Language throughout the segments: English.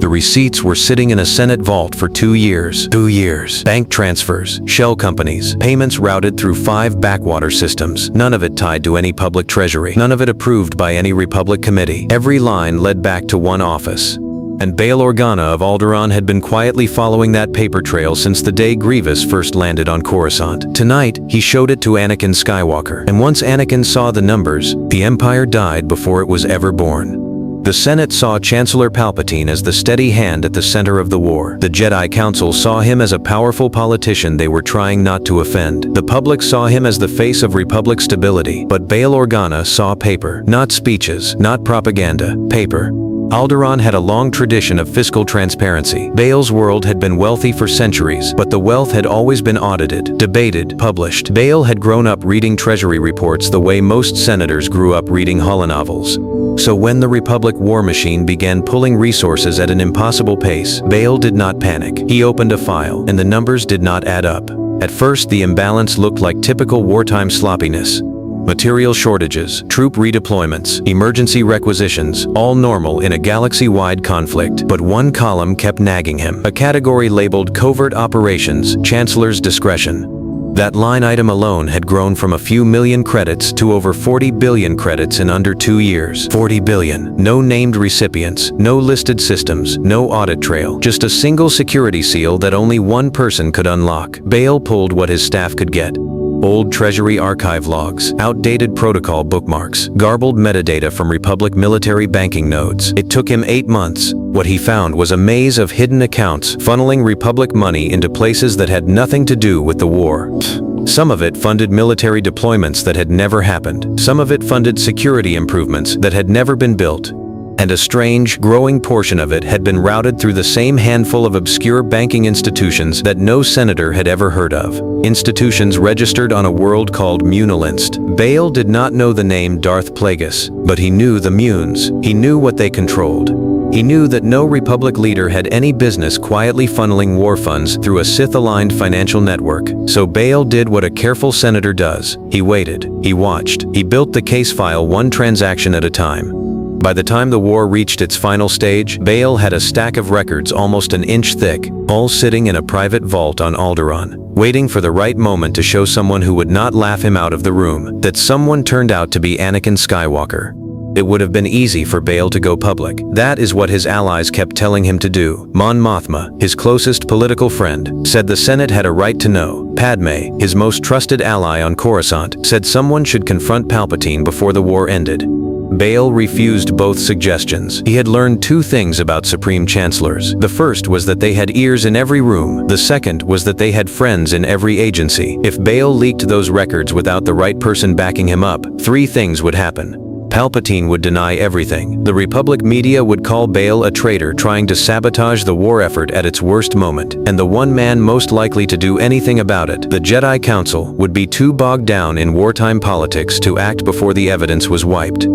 The receipts were sitting in a Senate vault for 2 years. 2 years. Bank transfers, shell companies, payments routed through 5 backwater systems. None of it tied to any public treasury. None of it approved by any Republic committee. Every line led back to one office. And Bail Organa of Alderaan had been quietly following that paper trail since the day Grievous first landed on Coruscant. Tonight, he showed it to Anakin Skywalker. And once Anakin saw the numbers, the Empire died before it was ever born. The Senate saw Chancellor Palpatine as the steady hand at the center of the war. The Jedi Council saw him as a powerful politician they were trying not to offend. The public saw him as the face of Republic stability. But Bail Organa saw paper. Not speeches, not propaganda, paper. Alderaan had a long tradition of fiscal transparency. Bail's world had been wealthy for centuries, but the wealth had always been audited, debated, published. Bail had grown up reading treasury reports the way most senators grew up reading holonovels. So when the Republic war machine began pulling resources at an impossible pace, Bail did not panic. He opened a file, and the numbers did not add up. At first, the imbalance looked like typical wartime sloppiness. Material shortages, troop redeployments, emergency requisitions, all normal in a galaxy-wide conflict. But one column kept nagging him. A category labeled Covert Operations, Chancellor's Discretion. That line item alone had grown from a few million credits to over 40 billion credits in under 2 years. 40 billion. No named recipients, no listed systems, no audit trail. Just a single security seal that only one person could unlock. Bail pulled what his staff could get. Old Treasury archive logs, outdated protocol bookmarks, garbled metadata from Republic military banking nodes. It took him 8 months. What he found was a maze of hidden accounts funneling Republic money into places that had nothing to do with the war. Some of it funded military deployments that had never happened. Some of it funded security improvements that had never been built. And a strange, growing portion of it had been routed through the same handful of obscure banking institutions that no senator had ever heard of. Institutions registered on a world called Munilinst. Bail did not know the name Darth Plagueis, but he knew the Munes. He knew what they controlled. He knew that no Republic leader had any business quietly funneling war funds through a Sith-aligned financial network. So Bail did what a careful senator does. He waited. He watched. He built the case file one transaction at a time. By the time the war reached its final stage, Bail had a stack of records almost an inch thick, all sitting in a private vault on Alderaan, waiting for the right moment to show someone who would not laugh him out of the room. That someone turned out to be Anakin Skywalker. It would have been easy for Bail to go public. That is what his allies kept telling him to do. Mon Mothma, his closest political friend, said the Senate had a right to know. Padme, his most trusted ally on Coruscant, said someone should confront Palpatine before the war ended. Bail refused both suggestions. He had learned 2 things about Supreme Chancellors. The first was that they had ears in every room. The second was that they had friends in every agency. If Bail leaked those records without the right person backing him up, 3 things would happen. Palpatine would deny everything. The Republic media would call Bail a traitor trying to sabotage the war effort at its worst moment. And the one man most likely to do anything about it, the Jedi Council, would be too bogged down in wartime politics to act before the evidence was wiped.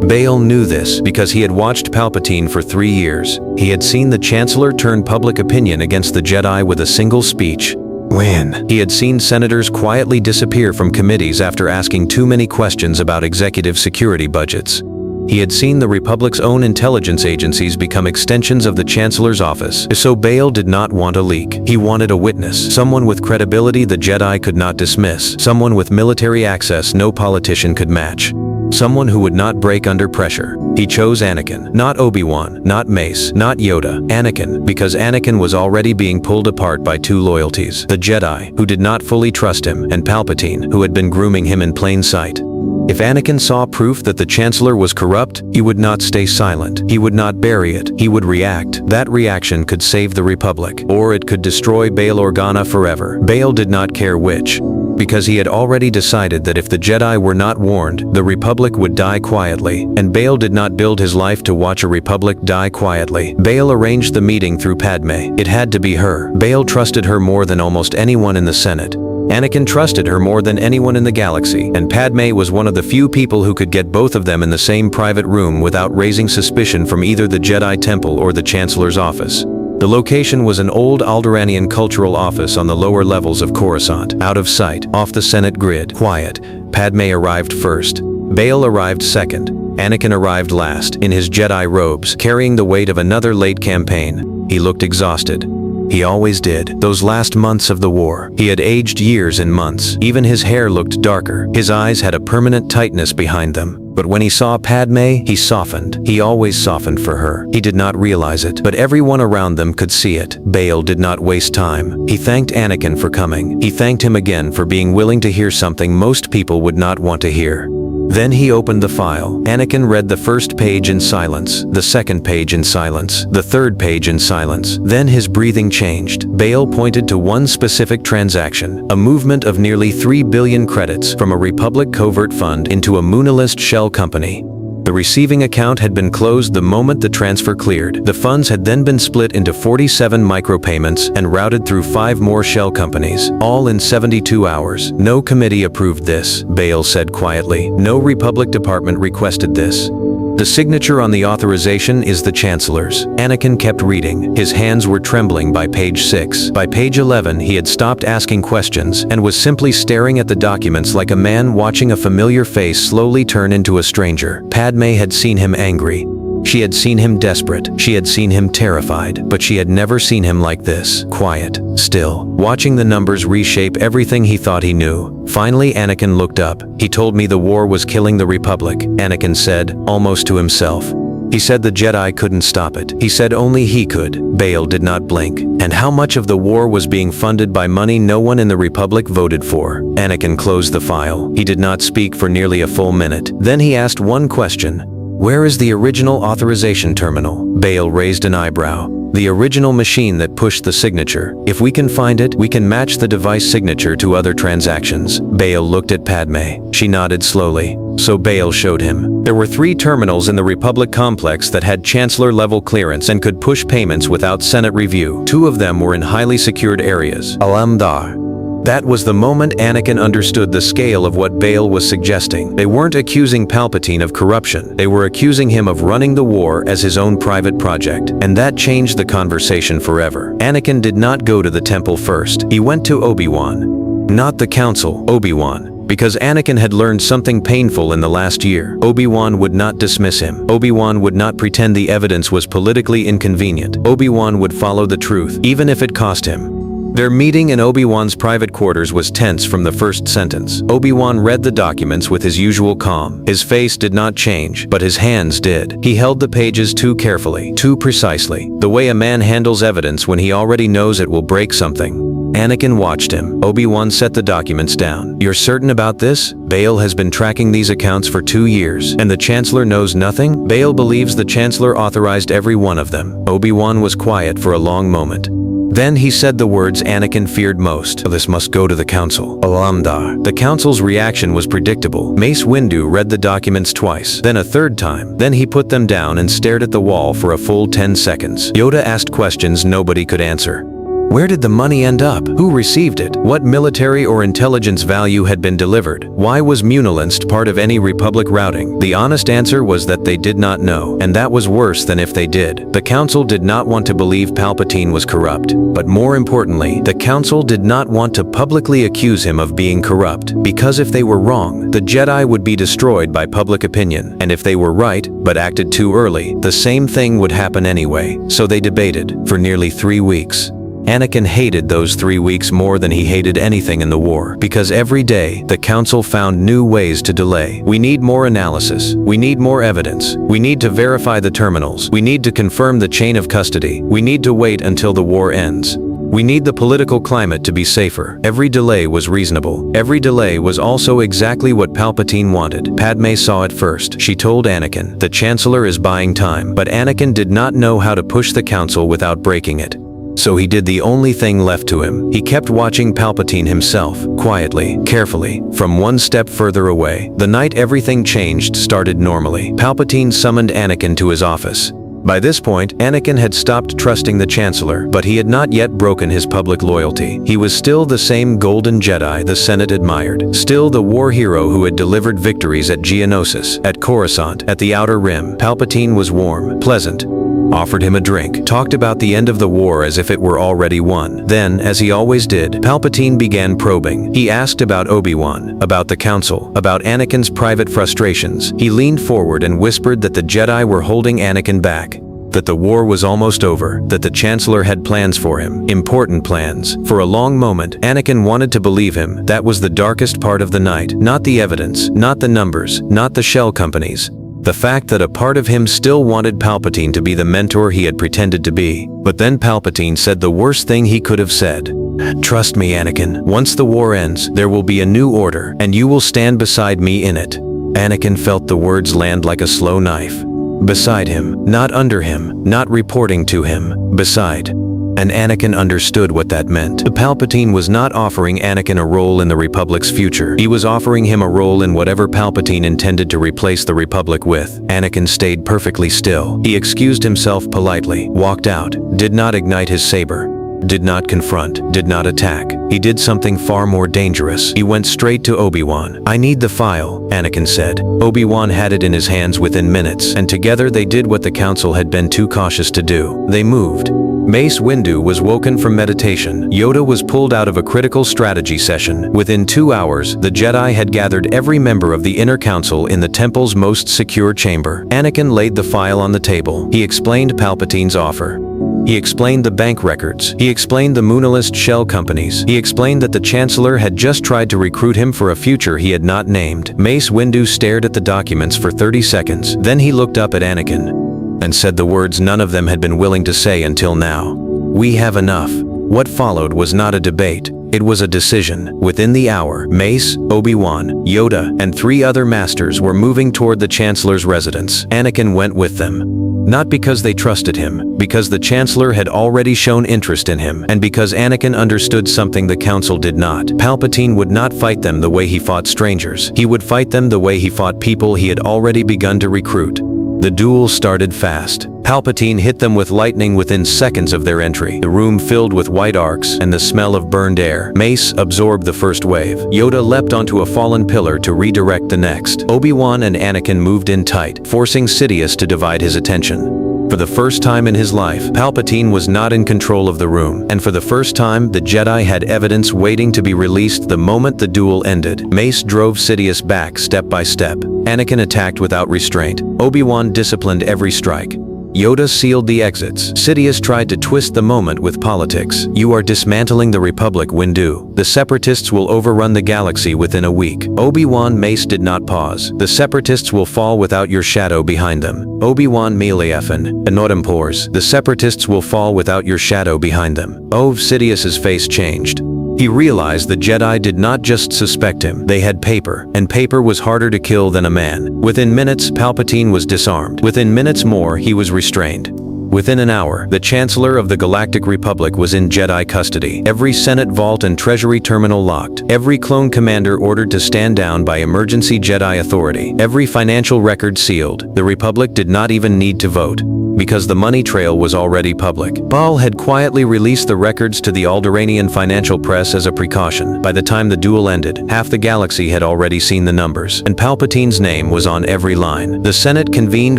Bail knew this because he had watched Palpatine for 3 years. He had seen the Chancellor turn public opinion against the Jedi with a single speech. When? He had seen senators quietly disappear from committees after asking too many questions about executive security budgets. He had seen the Republic's own intelligence agencies become extensions of the Chancellor's office. So Bail did not want a leak. He wanted a witness, someone with credibility the Jedi could not dismiss, someone with military access no politician could match. Someone who would not break under pressure. He chose Anakin, not Obi-Wan, not Mace, not Yoda. Anakin, because Anakin was already being pulled apart by 2 loyalties. The Jedi, who did not fully trust him, and Palpatine, who had been grooming him in plain sight. If Anakin saw proof that the Chancellor was corrupt, he would not stay silent. He would not bury it. He would react. That reaction could save the Republic, or it could destroy Bail Organa forever. Bail did not care which, because he had already decided that if the Jedi were not warned, the Republic would die quietly, and Bail did not build his life to watch a Republic die quietly. Bail arranged the meeting through Padme. It had to be her. Bail trusted her more than almost anyone in the Senate. Anakin trusted her more than anyone in the galaxy, and Padme was one of the few people who could get both of them in the same private room without raising suspicion from either the Jedi Temple or the Chancellor's office. The location was an old Alderaanian cultural office on the lower levels of Coruscant, out of sight, off the Senate grid. Quiet. Padme arrived first. Bail arrived second. Anakin arrived last, in his Jedi robes, carrying the weight of another late campaign. He looked exhausted. He always did. Those last months of the war. He had aged years in months. Even his hair looked darker. His eyes had a permanent tightness behind them. But when he saw Padme, he softened. He always softened for her. He did not realize it, but everyone around them could see it. Bail did not waste time. He thanked Anakin for coming. He thanked him again for being willing to hear something most people would not want to hear. Then he opened the file. Anakin read the first page in silence, the second page in silence, the third page in silence. Then his breathing changed. Bail pointed to one specific transaction, a movement of nearly 3 billion credits from a Republic covert fund into a Moonalist shell company. The receiving account had been closed the moment the transfer cleared. The funds had then been split into 47 micropayments and routed through 5 more shell companies, all in 72 hours. No committee approved this, Bail said quietly. No Republic department requested this. The signature on the authorization is the Chancellor's. Anakin kept reading. His hands were trembling by page 6. By page 11, he had stopped asking questions and was simply staring at the documents like a man watching a familiar face slowly turn into a stranger. Padme had seen him angry. She had seen him desperate. She had seen him terrified. But she had never seen him like this, quiet, still, watching the numbers reshape everything he thought he knew. Finally, Anakin looked up. He told me the war was killing the Republic, Anakin said, almost to himself. He said the Jedi couldn't stop it. He said only he could. Bail did not blink. And how much of the war was being funded by money no one in the Republic voted for? Anakin closed the file. He did not speak for nearly a full minute. Then he asked one question. Where is the original authorization terminal? Bail raised an eyebrow. The original machine that pushed the signature. If we can find it, we can match the device signature to other transactions. Bail looked at Padme. She nodded slowly. So Bail showed him. There were 3 terminals in the Republic complex that had Chancellor-level clearance and could push payments without Senate review. 2 of them were in highly secured areas. Alamdar. That was the moment Anakin understood the scale of what Bail was suggesting. They weren't accusing Palpatine of corruption. They were accusing him of running the war as his own private project. And that changed the conversation forever. Anakin did not go to the temple first. He went to Obi-Wan. Not the Council, Obi-Wan. Because Anakin had learned something painful in the last year. Obi-Wan would not dismiss him. Obi-Wan would not pretend the evidence was politically inconvenient. Obi-Wan would follow the truth, even if it cost him. Their meeting in Obi-Wan's private quarters was tense from the first sentence. Obi-Wan read the documents with his usual calm. His face did not change, but his hands did. He held the pages too carefully, too precisely, the way a man handles evidence when he already knows it will break something. Anakin watched him. Obi-Wan set the documents down. You're certain about this? Bail has been tracking these accounts for 2 years, and the Chancellor knows nothing? Bail believes the Chancellor authorized every one of them. Obi-Wan was quiet for a long moment. Then he said the words Anakin feared most. This must go to the Council. Alamdar. The Council's reaction was predictable. Mace Windu read the documents twice, then a third time. Then he put them down and stared at the wall for a full 10 seconds. Yoda asked questions nobody could answer. Where did the money end up? Who received it? What military or intelligence value had been delivered? Why was Munalist part of any Republic routing? The honest answer was that they did not know, and that was worse than if they did. The Council did not want to believe Palpatine was corrupt, but more importantly, the Council did not want to publicly accuse him of being corrupt, because if they were wrong, the Jedi would be destroyed by public opinion, and if they were right, but acted too early, the same thing would happen anyway. So they debated, for nearly 3 weeks. Anakin hated those 3 weeks more than he hated anything in the war, because every day, the Council found new ways to delay. We need more analysis. We need more evidence. We need to verify the terminals. We need to confirm the chain of custody. We need to wait until the war ends. We need the political climate to be safer. Every delay was reasonable. Every delay was also exactly what Palpatine wanted. Padme saw it first. She told Anakin, the Chancellor is buying time, but Anakin did not know how to push the Council without breaking it. So he did the only thing left to him. He kept watching Palpatine himself, quietly, carefully, from one step further away. The night everything changed started normally. Palpatine summoned Anakin to his office. By this point, Anakin had stopped trusting the Chancellor, but he had not yet broken his public loyalty. He was still the same golden Jedi the Senate admired, still the war hero who had delivered victories at Geonosis, at Coruscant, at the Outer Rim. Palpatine was warm, pleasant. offered him a drink, talked about the end of the war as if it were already won. Then, as he always did, Palpatine began probing. He asked about Obi-Wan, about the Council, about Anakin's private frustrations. He leaned forward and whispered that the Jedi were holding Anakin back, that the war was almost over, that the Chancellor had plans for him, important plans. For a long moment, Anakin wanted to believe him. That was the darkest part of the night. Not the evidence, not the numbers, not the shell companies. The fact that a part of him still wanted Palpatine to be the mentor he had pretended to be. But then Palpatine said the worst thing he could have said. "Trust me, Anakin. Once the war ends, there will be a new order, and you will stand beside me in it." Anakin felt the words land like a slow knife. Beside him, not under him, not reporting to him, beside. And Anakin understood what that meant. Palpatine was not offering Anakin a role in the Republic's future. He was offering him a role in whatever Palpatine intended to replace the Republic with. Anakin stayed perfectly still. He excused himself politely, walked out, did not ignite his saber, did not confront, did not attack. He did something far more dangerous. He went straight to Obi-Wan. "I need the file," Anakin said. Obi-Wan had it in his hands within minutes, and together they did what the Council had been too cautious to do. They moved. Mace Windu was woken from meditation. Yoda was pulled out of a critical strategy session. Within 2 hours, the Jedi had gathered every member of the Inner Council in the temple's most secure chamber. Anakin laid the file on the table. He explained Palpatine's offer. He explained the bank records. He explained the Moonalist shell companies. He explained that the Chancellor had just tried to recruit him for a future he had not named. Mace Windu stared at the documents for 30 seconds. Then he looked up at Anakin and said the words none of them had been willing to say until now. "We have enough." What followed was not a debate. It was a decision. Within the hour, Mace, Obi-Wan, Yoda, and 3 other masters were moving toward the Chancellor's residence. Anakin went with them. Not because they trusted him, because the Chancellor had already shown interest in him, and because Anakin understood something the Council did not. Palpatine would not fight them the way he fought strangers. He would fight them the way he fought people he had already begun to recruit. The duel started fast. Palpatine hit them with lightning within seconds of their entry. The room filled with white arcs and the smell of burned air. Mace absorbed the first wave. Yoda leapt onto a fallen pillar to redirect the next. Obi-Wan and Anakin moved in tight, forcing Sidious to divide his attention. For the first time in his life, Palpatine was not in control of the room, and for the first time, the Jedi had evidence waiting to be released the moment the duel ended. Mace drove Sidious back step by step. Anakin attacked without restraint. Obi-Wan disciplined every strike. Yoda sealed the exits. Sidious tried to twist the moment with politics. "You are dismantling the Republic, Windu. The Separatists will overrun the galaxy within a week." Obi-Wan Mace did not pause. "The Separatists will fall without your shadow behind them." Obi-Wan Meleafin, Anodempors. "The Separatists will fall without your shadow behind them." Sidious's face changed. He realized the Jedi did not just suspect him, they had paper, and paper was harder to kill than a man. Within minutes, Palpatine was disarmed. Within minutes more, he was restrained. Within an hour, the Chancellor of the Galactic Republic was in Jedi custody. Every Senate vault and Treasury terminal locked. Every clone commander ordered to stand down by emergency Jedi authority. Every financial record sealed. The Republic did not even need to vote, because the money trail was already public. Bail had quietly released the records to the Alderaanian financial press as a precaution. By the time the duel ended, half the galaxy had already seen the numbers, and Palpatine's name was on every line. The Senate convened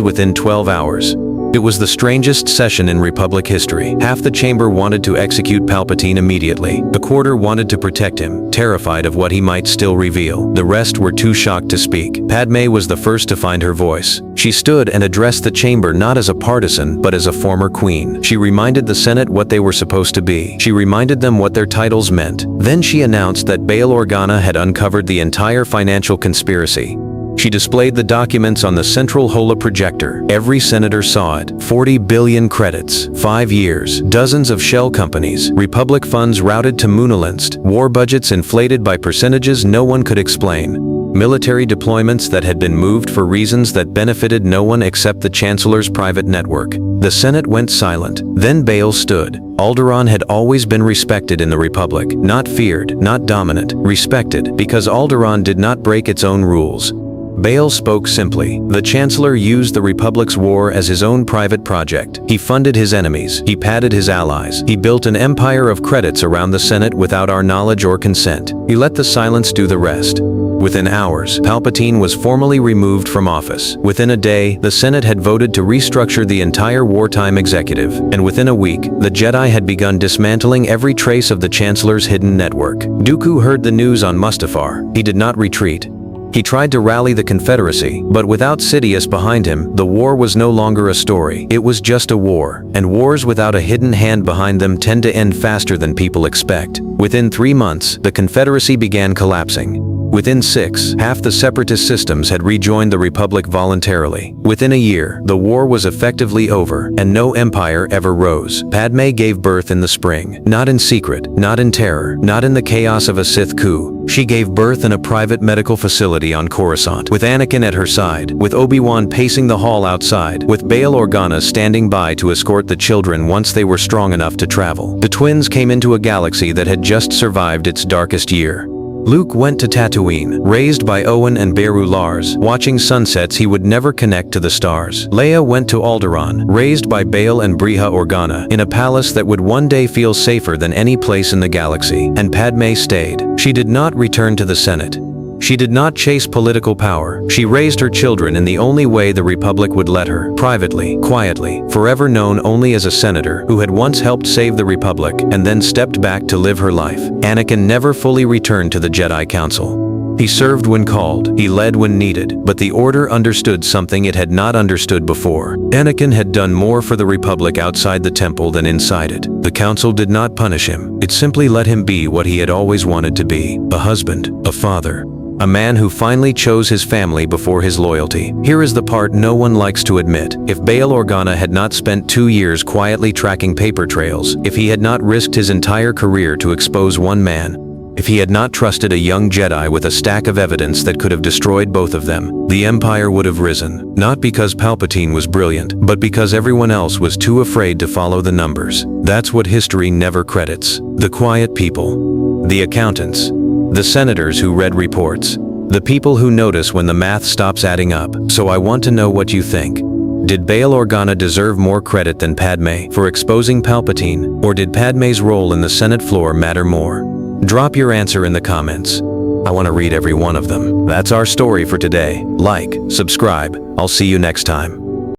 within 12 hours. It was the strangest session in Republic history. Half the chamber wanted to execute Palpatine immediately. A quarter wanted to protect him, terrified of what he might still reveal. The rest were too shocked to speak. Padme was the first to find her voice. She stood and addressed the chamber not as a partisan, but as a former queen. She reminded the Senate what they were supposed to be. She reminded them what their titles meant. Then she announced that Bail Organa had uncovered the entire financial conspiracy. She displayed the documents on the central Hola projector. Every senator saw it. 40 billion credits, 5 years, dozens of shell companies, Republic funds routed to Moonalist, war budgets inflated by percentages no one could explain, military deployments that had been moved for reasons that benefited no one except the Chancellor's private network. The Senate went silent. Then Bail stood. Alderaan had always been respected in the Republic. Not feared, not dominant, respected, because Alderaan did not break its own rules. Bail spoke simply. The Chancellor used the Republic's war as his own private project. He funded his enemies. He padded his allies. He built an empire of credits around the Senate without our knowledge or consent. He let the silence do the rest. Within hours, Palpatine was formally removed from office. Within a day, the Senate had voted to restructure the entire wartime executive, and within a week, the Jedi had begun dismantling every trace of the Chancellor's hidden network. Dooku heard the news on Mustafar. He did not retreat. He tried to rally the Confederacy, but without Sidious behind him, the war was no longer a story. It was just a war, and wars without a hidden hand behind them tend to end faster than people expect. Within 3 months, the Confederacy began collapsing. Within 6, half the separatist systems had rejoined the Republic voluntarily. Within a year, the war was effectively over, and no empire ever rose. Padme gave birth in the spring, not in secret, not in terror, not in the chaos of a Sith coup. She gave birth in a private medical facility on Coruscant, with Anakin at her side, with Obi-Wan pacing the hall outside, with Bail Organa standing by to escort the children once they were strong enough to travel. The twins came into a galaxy that had just survived its darkest year. Luke went to Tatooine, raised by Owen and Beru Lars, watching sunsets he would never connect to the stars. Leia went to Alderaan, raised by Bail and Breha Organa, in a palace that would one day feel safer than any place in the galaxy. And Padme stayed. She did not return to the Senate. She did not chase political power. She raised her children in the only way the Republic would let her, privately, quietly, forever known only as a senator who had once helped save the Republic and then stepped back to live her life. Anakin never fully returned to the Jedi Council. He served when called, he led when needed, but the Order understood something it had not understood before. Anakin had done more for the Republic outside the temple than inside it. The Council did not punish him. It simply let him be what he had always wanted to be: a husband, a father. A man who finally chose his family before his loyalty. Here is the part no one likes to admit. If Bail Organa had not spent 2 years quietly tracking paper trails, if he had not risked his entire career to expose one man, if he had not trusted a young Jedi with a stack of evidence that could have destroyed both of them, the Empire would have risen. Not because Palpatine was brilliant, but because everyone else was too afraid to follow the numbers. That's what history never credits. The quiet people. The accountants. The senators who read reports. The people who notice when the math stops adding up. So I want to know what you think. Did Bail Organa deserve more credit than Padme for exposing Palpatine, or did Padme's role in the Senate floor matter more? Drop your answer in the comments. I want to read every one of them. That's our story for today. Like, subscribe. I'll see you next time.